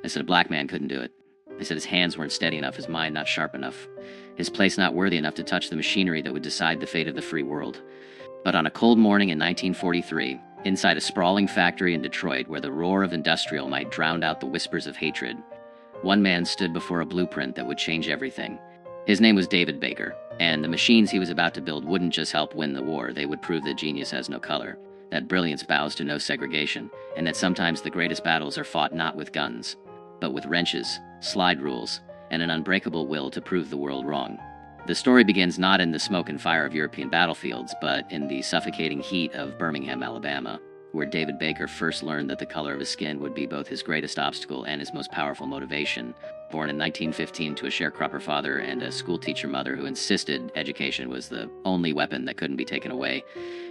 said a black man couldn't do it. I said his hands weren't steady enough, his mind not sharp enough, his place not worthy enough to touch the machinery that would decide the fate of the free world. But on a cold morning in 1943, inside a sprawling factory in Detroit where the roar of industrial might drown out the whispers of hatred, one man stood before a blueprint that would change everything. His name was David Baker, and the machines he was about to build wouldn't just help win the war, they would prove that genius has no color, that brilliance bows to no segregation, and that sometimes the greatest battles are fought not with guns, but with wrenches, slide rules, and an unbreakable will to prove the world wrong. The story begins not in the smoke and fire of European battlefields, but in the suffocating heat of Birmingham, Alabama, where David Baker first learned that the color of his skin would be both his greatest obstacle and his most powerful motivation. Born in 1915 to a sharecropper father and a schoolteacher mother who insisted education was the only weapon that couldn't be taken away,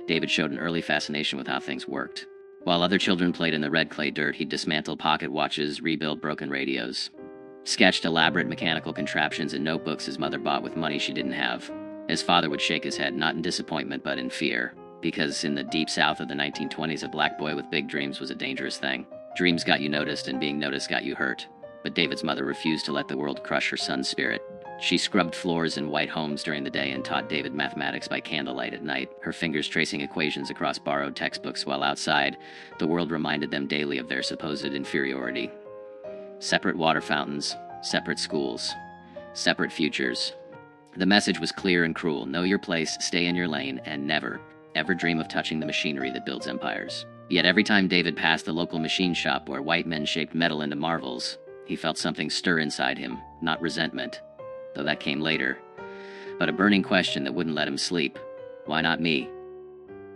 David showed an early fascination with how things worked. While other children played in the red clay dirt, he'd dismantle pocket watches, rebuild broken radios, sketched elaborate mechanical contraptions and notebooks his mother bought with money she didn't have. His father would shake his head, not in disappointment, but in fear, because in the deep south of the 1920s, a black boy with big dreams was a dangerous thing. Dreams got you noticed, and being noticed got you hurt. But David's mother refused to let the world crush her son's spirit. She scrubbed floors in white homes during the day and taught David mathematics by candlelight at night, her fingers tracing equations across borrowed textbooks while outside, the world reminded them daily of their supposed inferiority. Separate water fountains, separate schools, separate futures. The message was clear and cruel: know your place, stay in your lane, and never, ever dream of touching the machinery that builds empires. Yet every time David passed the local machine shop where white men shaped metal into marvels, he felt something stir inside him, not resentment, though that came later, but a burning question that wouldn't let him sleep. Why not me?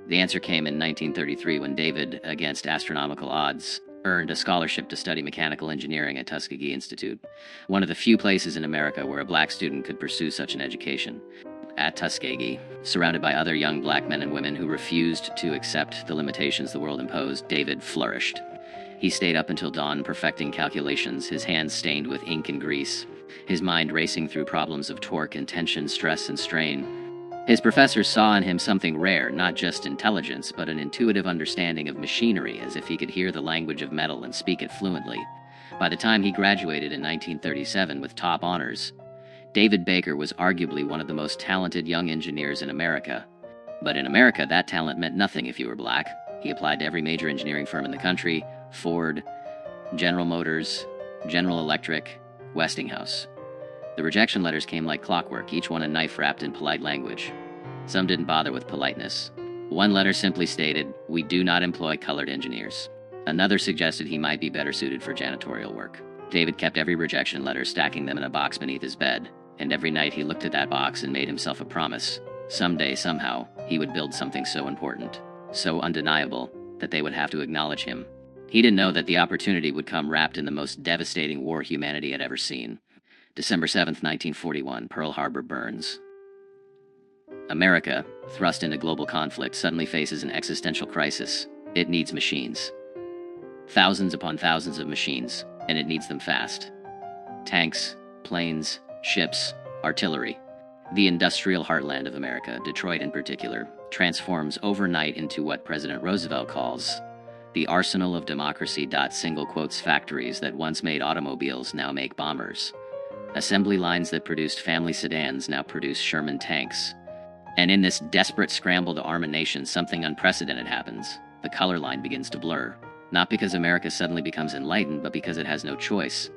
The answer came in 1933 when David, against astronomical odds, earned a scholarship to study mechanical engineering at Tuskegee Institute, one of the few places in America where a black student could pursue such an education. At Tuskegee, surrounded by other young black men and women who refused to accept the limitations the world imposed, David flourished. He stayed up until dawn perfecting calculations, his hands stained with ink and grease, his mind racing through problems of torque and tension, stress and strain. His professors saw in him something rare, not just intelligence, but an intuitive understanding of machinery, as if he could hear the language of metal and speak it fluently. By the time he graduated in 1937 with top honors, David Baker was arguably one of the most talented young engineers in America. But in America, that talent meant nothing if you were black. He applied to every major engineering firm in the country: Ford, General Motors, General Electric, Westinghouse. The rejection letters came like clockwork, each one a knife wrapped in polite language. Some didn't bother with politeness. One letter simply stated, "We do not employ colored engineers." Another suggested he might be better suited for janitorial work. David kept every rejection letter, stacking them in a box beneath his bed, and every night he looked at that box and made himself a promise. Someday, somehow, he would build something so important, so undeniable, that they would have to acknowledge him. He didn't know that the opportunity would come wrapped in the most devastating war humanity had ever seen. December 7th, 1941, Pearl Harbor burns. America, thrust into global conflict, suddenly faces an existential crisis. It needs machines. Thousands upon thousands of machines, and it needs them fast. Tanks, planes, ships, artillery. The industrial heartland of America, Detroit in particular, transforms overnight into what President Roosevelt calls the arsenal of democracy. Single quotes factories that once made automobiles now make bombers. Assembly lines that produced family sedans now produce Sherman tanks. And in this desperate scramble to arm a nation, something unprecedented happens. The color line begins to blur. Not because America suddenly becomes enlightened, but because it has no choice.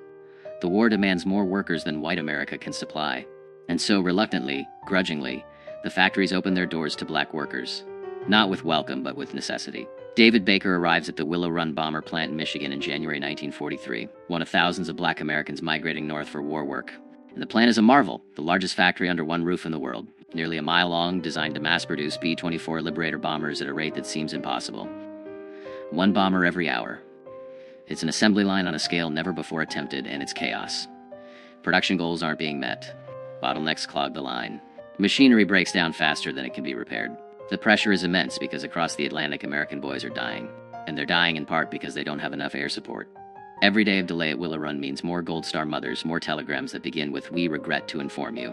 The war demands more workers than white America can supply. And so, reluctantly, grudgingly, the factories open their doors to black workers. Not with welcome, but with necessity. David Baker arrives at the Willow Run bomber plant in Michigan in January 1943, one of thousands of black Americans migrating north for war work. And the plant is a marvel, the largest factory under one roof in the world, nearly a mile long, designed to mass-produce B-24 Liberator bombers at a rate that seems impossible. One bomber every hour. It's an assembly line on a scale never before attempted, and it's chaos. Production goals aren't being met. Bottlenecks clog the line. Machinery breaks down faster than it can be repaired. The pressure is immense because across the Atlantic, American boys are dying. And they're dying in part because they don't have enough air support. Every day of delay at Willow Run means more Gold Star mothers, more telegrams that begin with "We regret to inform you."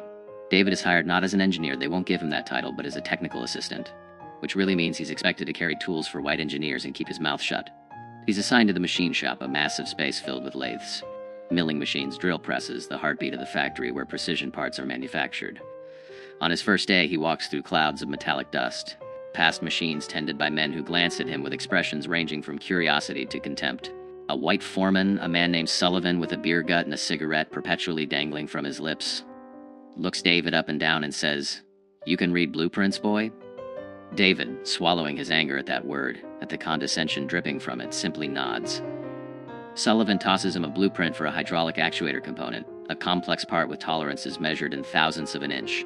David is hired not as an engineer, they won't give him that title, but as a technical assistant, which really means he's expected to carry tools for white engineers and keep his mouth shut. He's assigned to the machine shop, a massive space filled with lathes. milling machines, drill presses, the heartbeat of the factory where precision parts are manufactured. On his first day, he walks through clouds of metallic dust, past machines tended by men who glance at him with expressions ranging from curiosity to contempt. A white foreman, a man named Sullivan with a beer gut and a cigarette perpetually dangling from his lips, looks David up and down and says, "You can read blueprints, boy?" David, swallowing his anger at that word, at the condescension dripping from it, simply nods. Sullivan tosses him a blueprint for a hydraulic actuator component, a complex part with tolerances measured in thousandths of an inch.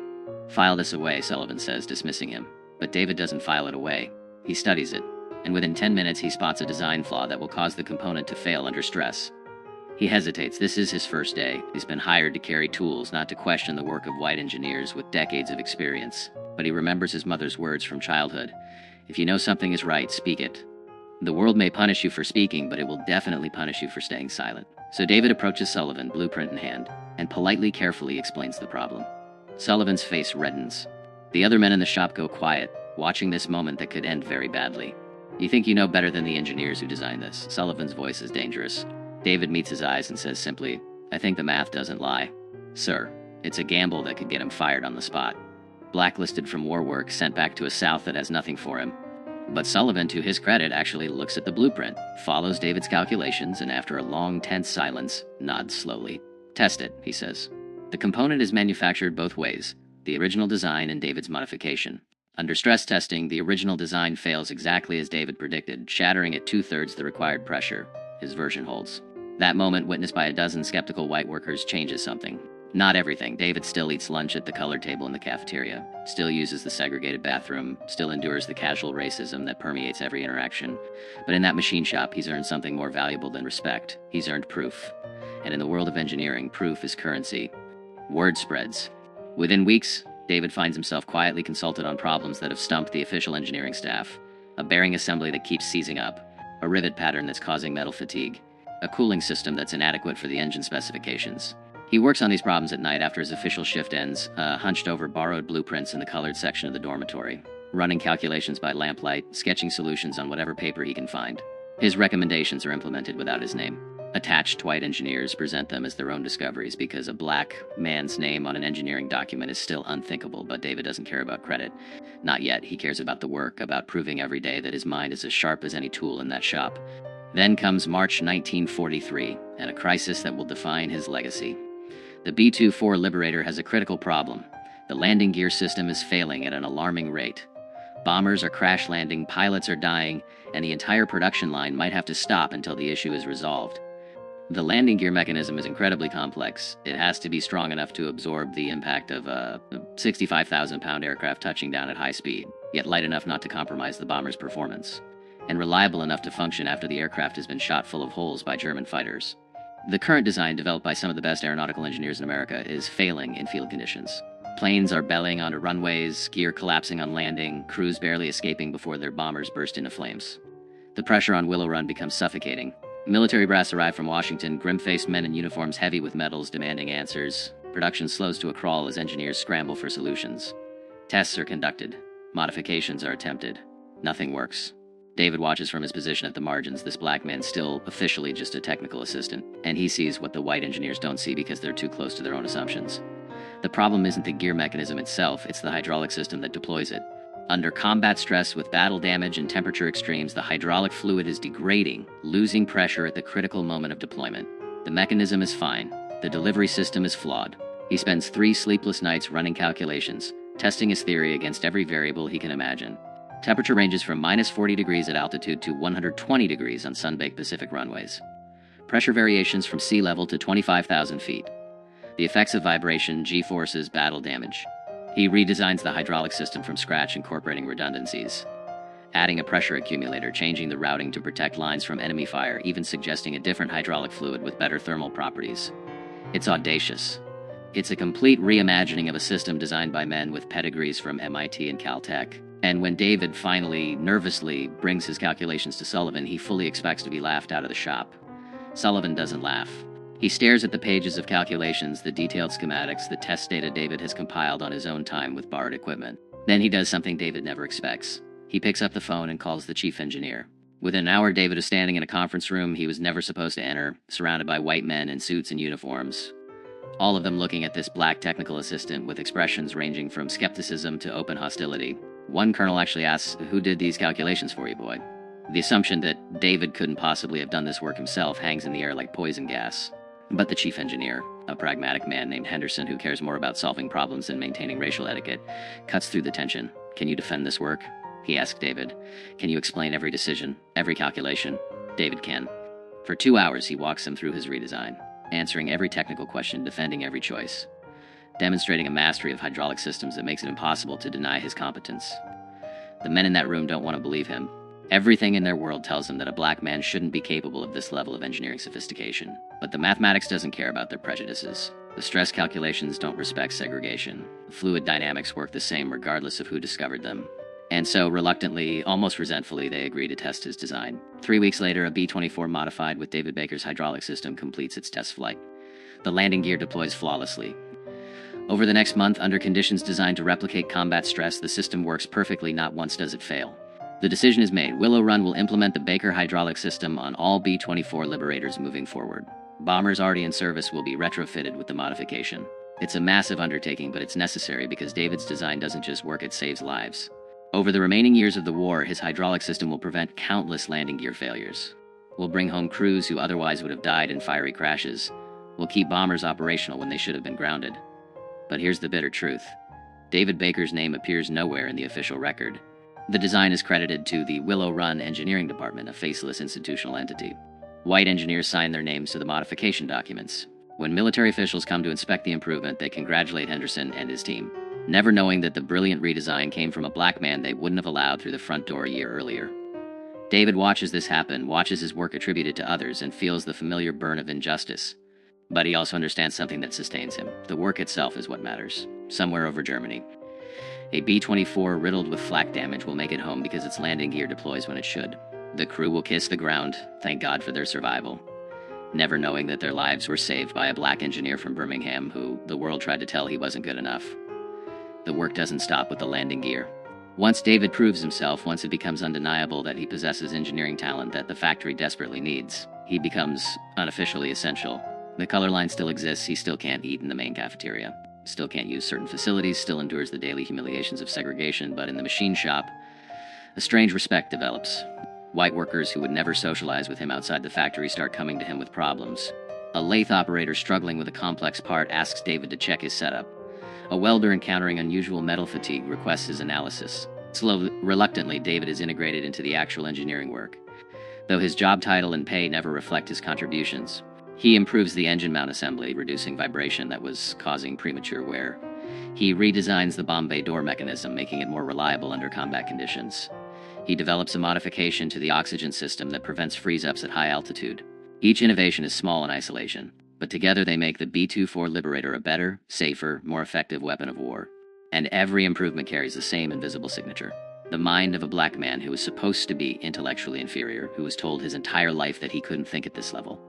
"File this away," Sullivan says, dismissing him. But David doesn't file it away. He studies it, and within 10 minutes he spots a design flaw that will cause the component to fail under stress. He hesitates. This is his first day. He's been hired to carry tools, not to question the work of white engineers with decades of experience. But he remembers his mother's words from childhood. If you know something is right, speak it. The world may punish you for speaking, but it will definitely punish you for staying silent. So David approaches Sullivan, blueprint in hand, and politely, carefully explains the problem. Sullivan's face reddens. The other men in the shop go quiet, watching this moment that could end very badly. "You think you know better than the engineers who designed this." Sullivan's voice is dangerous. David meets his eyes and says simply, "I think the math doesn't lie. Sir, it's a gamble that could get him fired on the spot. Blacklisted from war work, sent back to a South that has nothing for him." But Sullivan, to his credit, actually looks at the blueprint, follows David's calculations, and after a long, tense silence, nods slowly. "Test it," he says. The component is manufactured both ways, the original design and David's modification. Under stress testing, the original design fails exactly as David predicted, shattering at 2/3 the required pressure. His version holds. That moment, witnessed by a dozen skeptical white workers, changes something. Not everything. David still eats lunch at the colored table in the cafeteria, still uses the segregated bathroom, still endures the casual racism that permeates every interaction. But in that machine shop, he's earned something more valuable than respect. He's earned proof. And in the world of engineering, proof is currency. Word spreads. Within weeks, David finds himself quietly consulted on problems that have stumped the official engineering staff. A bearing assembly that keeps seizing up, a rivet pattern that's causing metal fatigue, a cooling system that's inadequate for the engine specifications. He works on these problems at night after his official shift ends, hunched over borrowed blueprints in the colored section of the dormitory, running calculations by lamplight, sketching solutions on whatever paper he can find. His recommendations are implemented without his name. Attached white engineers present them as their own discoveries because a black man's name on an engineering document is still unthinkable, but David doesn't care about credit. Not yet. He cares about the work, about proving every day that his mind is as sharp as any tool in that shop. Then comes March 1943, and a crisis that will define his legacy. The B-24 Liberator has a critical problem. The landing gear system is failing at an alarming rate. Bombers are crash landing, pilots are dying, and the entire production line might have to stop until the issue is resolved. The landing gear mechanism is incredibly complex. It has to be strong enough to absorb the impact of a 65,000-pound aircraft touching down at high speed, yet light enough not to compromise the bomber's performance, and reliable enough to function after the aircraft has been shot full of holes by German fighters. The current design, developed by some of the best aeronautical engineers in America, is failing in field conditions. Planes are bellying onto runways, gear collapsing on landing, crews barely escaping before their bombers burst into flames. The pressure on Willow Run becomes suffocating. Military brass arrive from Washington, grim-faced men in uniforms heavy with medals demanding answers. Production slows to a crawl as engineers scramble for solutions. Tests are conducted. Modifications are attempted. Nothing works. David watches from his position at the margins, this black man still officially just a technical assistant, and he sees what the white engineers don't see because they're too close to their own assumptions. The problem isn't the gear mechanism itself, it's the hydraulic system that deploys it. Under combat stress with battle damage and temperature extremes, the hydraulic fluid is degrading, losing pressure at the critical moment of deployment. The mechanism is fine. The delivery system is flawed. He spends 3 sleepless nights running calculations, testing his theory against every variable he can imagine. Temperature ranges from -40 degrees at altitude to 120 degrees on sun-baked Pacific runways. Pressure variations from sea level to 25,000 feet. The effects of vibration, G-forces, battle damage. He redesigns the hydraulic system from scratch, incorporating redundancies, adding a pressure accumulator, changing the routing to protect lines from enemy fire, even suggesting a different hydraulic fluid with better thermal properties. It's audacious. It's a complete reimagining of a system designed by men with pedigrees from MIT and Caltech. And when David finally, nervously, brings his calculations to Sullivan, he fully expects to be laughed out of the shop. Sullivan doesn't laugh. He stares at the pages of calculations, the detailed schematics, the test data David has compiled on his own time with borrowed equipment. Then he does something David never expects. He picks up the phone and calls the chief engineer. Within an hour, David was standing in a conference room he was never supposed to enter, surrounded by white men in suits and uniforms, all of them looking at this black technical assistant with expressions ranging from skepticism to open hostility. One colonel actually asks, "Who did these calculations for you, boy?" The assumption that David couldn't possibly have done this work himself hangs in the air like poison gas. But the chief engineer, a pragmatic man named Henderson who cares more about solving problems than maintaining racial etiquette, cuts through the tension. "Can you defend this work?" he asked David. "Can you explain every decision, every calculation?" David can. For 2 hours, he walks them through his redesign, answering every technical question, defending every choice, demonstrating a mastery of hydraulic systems that makes it impossible to deny his competence. The men in that room don't want to believe him. Everything in their world tells them that a black man shouldn't be capable of this level of engineering sophistication. But the mathematics doesn't care about their prejudices. The stress calculations don't respect segregation. The fluid dynamics work the same regardless of who discovered them. And so, reluctantly, almost resentfully, they agree to test his design. 3 weeks later, a B-24 modified with David Baker's hydraulic system completes its test flight. The landing gear deploys flawlessly. Over the next month, under conditions designed to replicate combat stress, the system works perfectly, not once does it fail. The decision is made. Willow Run will implement the Baker hydraulic system on all B-24 Liberators moving forward. Bombers already in service will be retrofitted with the modification. It's a massive undertaking, but it's necessary because David's design doesn't just work, it saves lives. Over the remaining years of the war, his hydraulic system will prevent countless landing gear failures. Will bring home crews who otherwise would have died in fiery crashes. Will keep bombers operational when they should have been grounded. But here's the bitter truth. David Baker's name appears nowhere in the official record. The design is credited to the Willow Run Engineering Department, a faceless institutional entity. White engineers sign their names to the modification documents. When military officials come to inspect the improvement, they congratulate Henderson and his team, never knowing that the brilliant redesign came from a black man they wouldn't have allowed through the front door a year earlier. David watches this happen, watches his work attributed to others, and feels the familiar burn of injustice. But he also understands something that sustains him. The work itself is what matters. Somewhere over Germany, a B-24 riddled with flak damage will make it home because its landing gear deploys when it should. The crew will kiss the ground, thank God for their survival, never knowing that their lives were saved by a black engineer from Birmingham who the world tried to tell he wasn't good enough. The work doesn't stop with the landing gear. Once David proves himself, once it becomes undeniable that he possesses engineering talent that the factory desperately needs, he becomes unofficially essential. The color line still exists, he still can't eat in the main cafeteria, still can't use certain facilities, still endures the daily humiliations of segregation, but in the machine shop, a strange respect develops. White workers who would never socialize with him outside the factory start coming to him with problems. A lathe operator struggling with a complex part asks David to check his setup. A welder encountering unusual metal fatigue requests his analysis. Slowly, reluctantly, David is integrated into the actual engineering work, though his job title and pay never reflect his contributions. He improves the engine mount assembly, reducing vibration that was causing premature wear. He redesigns the bomb bay door mechanism, making it more reliable under combat conditions. He develops a modification to the oxygen system that prevents freeze-ups at high altitude. Each innovation is small in isolation, but together they make the B-24 Liberator a better, safer, more effective weapon of war. And every improvement carries the same invisible signature. The mind of a black man who was supposed to be intellectually inferior, who was told his entire life that he couldn't think at this level,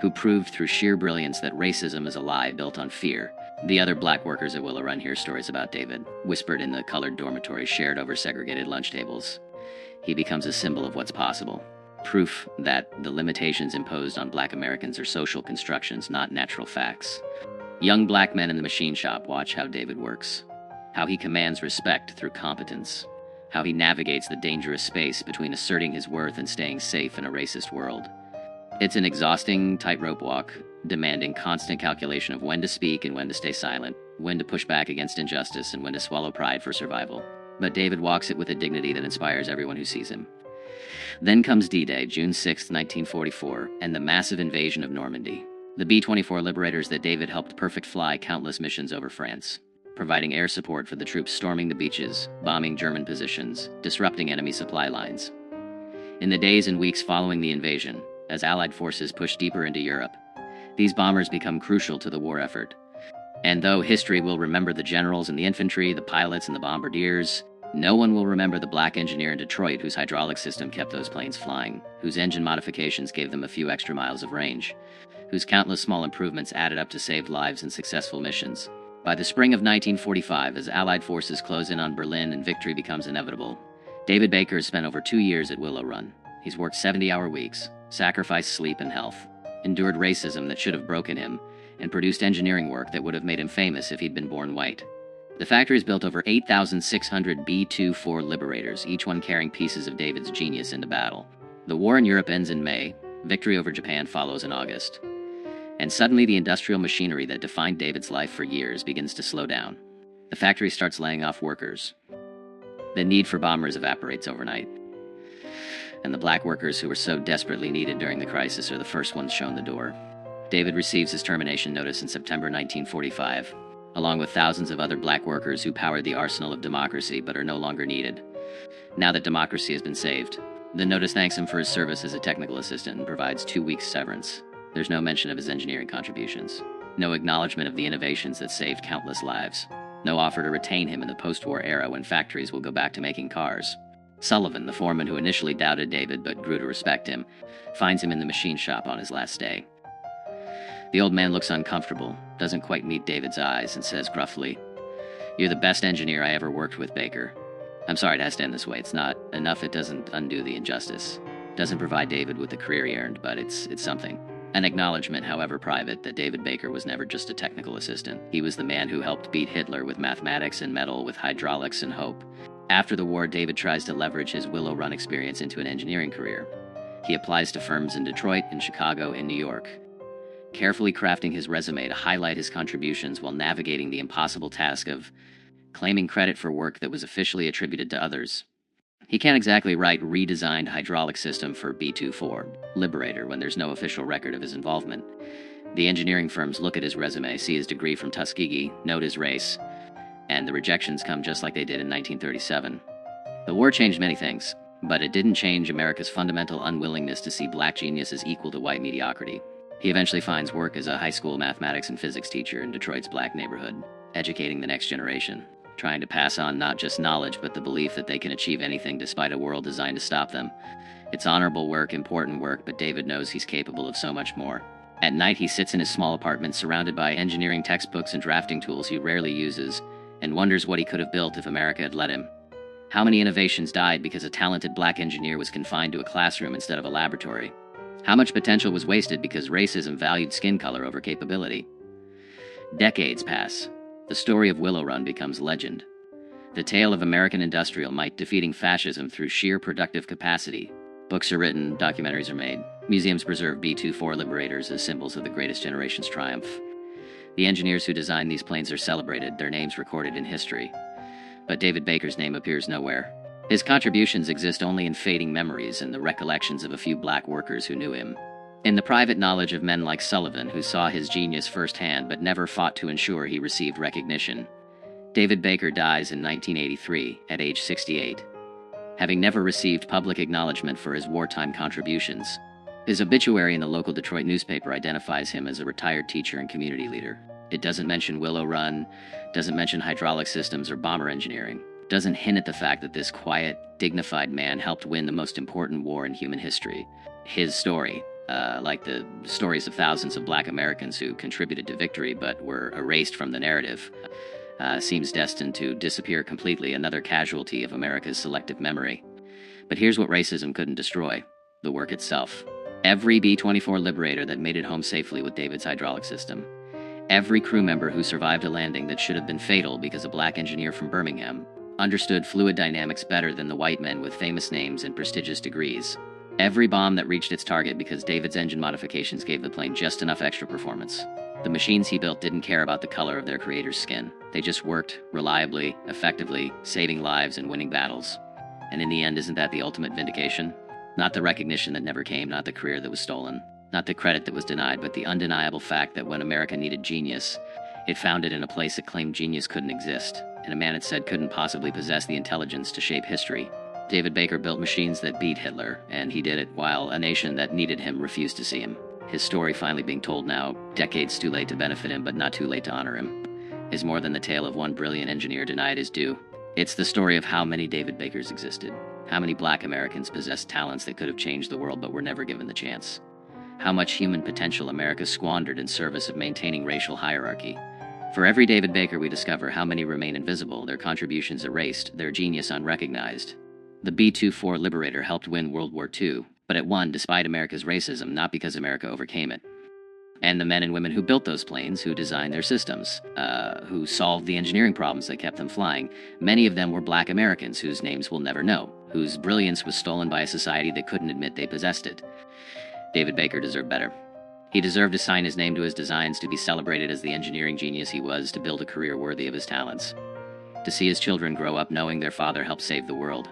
who proved through sheer brilliance that racism is a lie built on fear. The other black workers at Willow Run hear stories about David, whispered in the colored dormitory shared over segregated lunch tables. He becomes a symbol of what's possible. Proof that the limitations imposed on black Americans are social constructions, not natural facts. Young black men in the machine shop watch how David works, how he commands respect through competence, how he navigates the dangerous space between asserting his worth and staying safe in a racist world. It's an exhausting tightrope walk, demanding constant calculation of when to speak and when to stay silent, when to push back against injustice and when to swallow pride for survival. But David walks it with a dignity that inspires everyone who sees him. Then comes D-Day, June 6, 1944, and the massive invasion of Normandy. The B-24 Liberators that David helped perfect fly countless missions over France, providing air support for the troops storming the beaches, bombing German positions, disrupting enemy supply lines. In the days and weeks following the invasion, as Allied forces push deeper into Europe, these bombers become crucial to the war effort. And though history will remember the generals and the infantry, the pilots and the bombardiers, no one will remember the black engineer in Detroit whose hydraulic system kept those planes flying, whose engine modifications gave them a few extra miles of range, whose countless small improvements added up to saved lives and successful missions. By the spring of 1945, as Allied forces close in on Berlin and victory becomes inevitable, David Baker has spent over 2 years at Willow Run. He's worked 70-hour weeks, sacrificed sleep and health, endured racism that should have broken him, and produced engineering work that would have made him famous if he'd been born white. The factory's built over 8,600 B-24 Liberators, each one carrying pieces of David's genius into battle. The war in Europe ends in May, victory over Japan follows in August. And suddenly the industrial machinery that defined David's life for years begins to slow down. The factory starts laying off workers. The need for bombers evaporates overnight. And the black workers who were so desperately needed during the crisis are the first ones shown the door. David receives his termination notice in September 1945, along with thousands of other black workers who powered the arsenal of democracy but are no longer needed. Now that democracy has been saved, the notice thanks him for his service as a technical assistant and provides 2 weeks severance. There's no mention of his engineering contributions, no acknowledgement of the innovations that saved countless lives, no offer to retain him in the post-war era when factories will go back to making cars. Sullivan, the foreman who initially doubted David but grew to respect him, finds him in the machine shop on his last day. The old man looks uncomfortable, doesn't quite meet David's eyes, and says gruffly, "You're the best engineer I ever worked with, Baker." I'm sorry it has to end this way. It's not enough. It doesn't undo the injustice. It doesn't provide David with the career he earned, but it's something. An acknowledgement, however private, that David Baker was never just a technical assistant. He was the man who helped beat Hitler with mathematics and metal, with hydraulics and hope. After the war, David tries to leverage his Willow Run experience into an engineering career. He applies to firms in Detroit, in Chicago, and New York, carefully crafting his resume to highlight his contributions while navigating the impossible task of claiming credit for work that was officially attributed to others. He can't exactly write redesigned hydraulic system for B-24 Liberator when there's no official record of his involvement. The engineering firms look at his resume, see his degree from Tuskegee, note his race, and the rejections come just like they did in 1937. The war changed many things, but it didn't change America's fundamental unwillingness to see black genius as equal to white mediocrity. He eventually finds work as a high school mathematics and physics teacher in Detroit's black neighborhood, educating the next generation, trying to pass on not just knowledge but the belief that they can achieve anything despite a world designed to stop them. It's honorable work, important work, but David knows he's capable of so much more. At night, he sits in his small apartment surrounded by engineering textbooks and drafting tools he rarely uses, and wonders what he could have built if America had let him. How many innovations died because a talented black engineer was confined to a classroom instead of a laboratory? How much potential was wasted because racism valued skin color over capability? Decades pass. The story of Willow Run becomes legend. The tale of American industrial might defeating fascism through sheer productive capacity. Books are written, documentaries are made. Museums preserve B-24 Liberators as symbols of the greatest generation's triumph. The engineers who designed these planes are celebrated, their names recorded in history. But David Baker's name appears nowhere. His contributions exist only in fading memories and the recollections of a few black workers who knew him. In the private knowledge of men like Sullivan, who saw his genius firsthand but never fought to ensure he received recognition. David Baker dies in 1983 at age 68, having never received public acknowledgement for his wartime contributions. His obituary in the local Detroit newspaper identifies him as a retired teacher and community leader. It doesn't mention Willow Run, doesn't mention hydraulic systems or bomber engineering, doesn't hint at the fact that this quiet, dignified man helped win the most important war in human history. His story, like the stories of thousands of black Americans who contributed to victory but were erased from the narrative, seems destined to disappear completely, another casualty of America's selective memory. But here's what racism couldn't destroy: the work itself. Every B-24 Liberator that made it home safely with David's hydraulic system. Every crew member who survived a landing that should have been fatal because a black engineer from Birmingham understood fluid dynamics better than the white men with famous names and prestigious degrees. Every bomb that reached its target because David's engine modifications gave the plane just enough extra performance. The machines he built didn't care about the color of their creator's skin. They just worked reliably, effectively, saving lives and winning battles. And in the end, isn't that the ultimate vindication? Not the recognition that never came, not the career that was stolen, not the credit that was denied, but the undeniable fact that when America needed genius, it found it in a place that claimed genius couldn't exist, and a man it said couldn't possibly possess the intelligence to shape history. David Baker built machines that beat Hitler, and he did it while a nation that needed him refused to see him. His story finally being told now, decades too late to benefit him, but not too late to honor him, is more than the tale of one brilliant engineer denied his due. It's the story of how many David Bakers existed, how many black Americans possessed talents that could have changed the world but were never given the chance, how much human potential America squandered in service of maintaining racial hierarchy. For every David Baker we discover, how many remain invisible, their contributions erased, their genius unrecognized. The B-24 Liberator helped win World War II, but it won despite America's racism, not because America overcame it. And the men and women who built those planes, who designed their systems, who solved the engineering problems that kept them flying, many of them were black Americans whose names we'll never know, whose brilliance was stolen by a society that couldn't admit they possessed it. David Baker deserved better. He deserved to sign his name to his designs, to be celebrated as the engineering genius he was, to build a career worthy of his talents, to see his children grow up knowing their father helped save the world.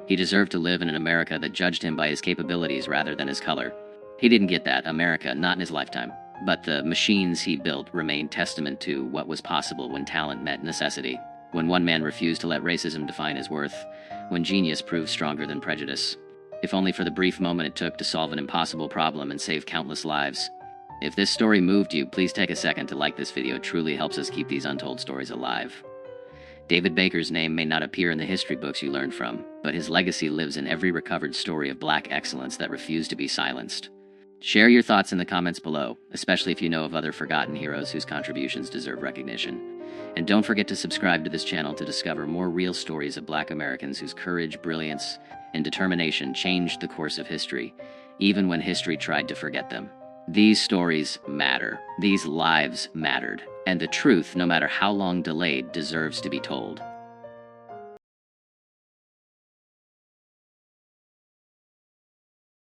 He deserved to live in an America that judged him by his capabilities rather than his color. He didn't get that America, not in his lifetime. But the machines he built remained testament to what was possible when talent met necessity, when one man refused to let racism define his worth, when genius proved stronger than prejudice, if only for the brief moment it took to solve an impossible problem and save countless lives. If this story moved you, please take a second to like this video. It truly helps us keep these untold stories alive. David Baker's name may not appear in the history books you learn from, but his legacy lives in every recovered story of black excellence that refused to be silenced. Share your thoughts in the comments below, especially if you know of other forgotten heroes whose contributions deserve recognition. And don't forget to subscribe to this channel to discover more real stories of black Americans whose courage, brilliance, and determination changed the course of history, even when history tried to forget them. These stories matter. These lives mattered. And the truth, no matter how long delayed, deserves to be told.